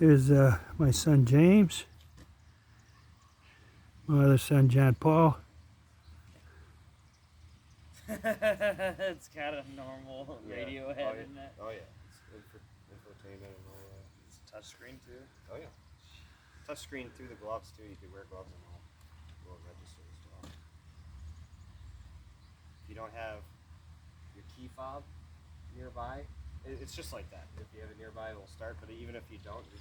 Here's my son James, my other son John Paul. It's kind of normal Radiohead, isn't it? Oh yeah, it's infotainment and all that. It's a touch screen too. Oh yeah, touch screen through the gloves too. You could wear gloves and all register as well. If you don't have your key fob nearby, it's just like that. If you have it nearby, it'll start. But even if you don't, you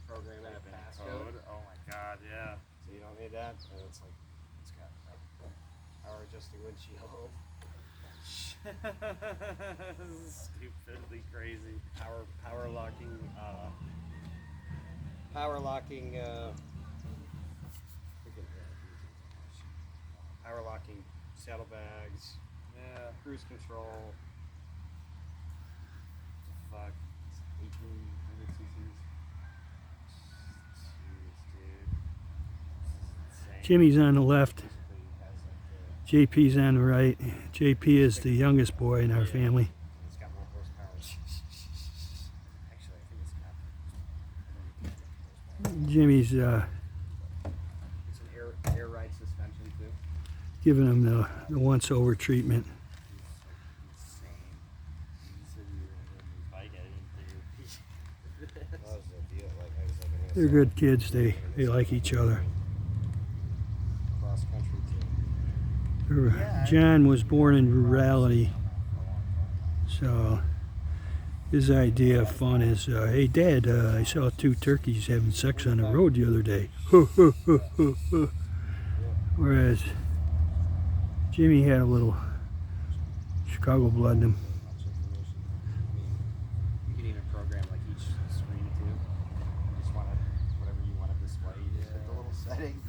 program in a passcode. Oh my god, yeah. So you don't need that, and it's like it's got power adjusting windshield. Stupidly crazy. Power locking saddlebags. Yeah. Cruise control. Fuck. 1800 cc's. Jeez, dude. Jimmy's on the left, JP's on the right. JP is the youngest boy in our family. It's got more horsepower. Actually, I think it's got. Jimmy's It's an air ride suspension too. giving him the once-over treatment. They're good kids. They like each other. Cross country too. John was born in rurality, so his idea of fun is, hey Dad, I saw two turkeys having sex on the road the other day. Whereas Jimmy had a little Chicago blood in him. You can even program like each screen too. You just want to, whatever you want to display, you just hit the little settings.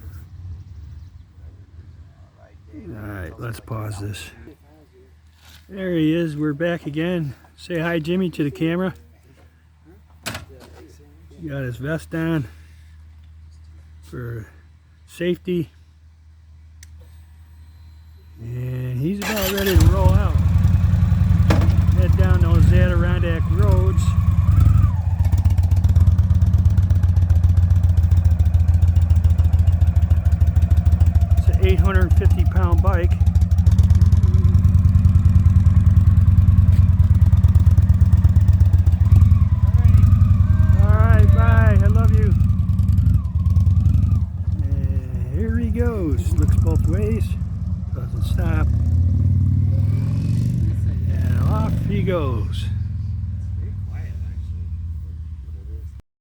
Alright, let's pause this. There he is, we're back again. Say hi Jimmy to the camera. He got his vest on for safety. And he's about ready to roll out. Head down those Adirondack roads.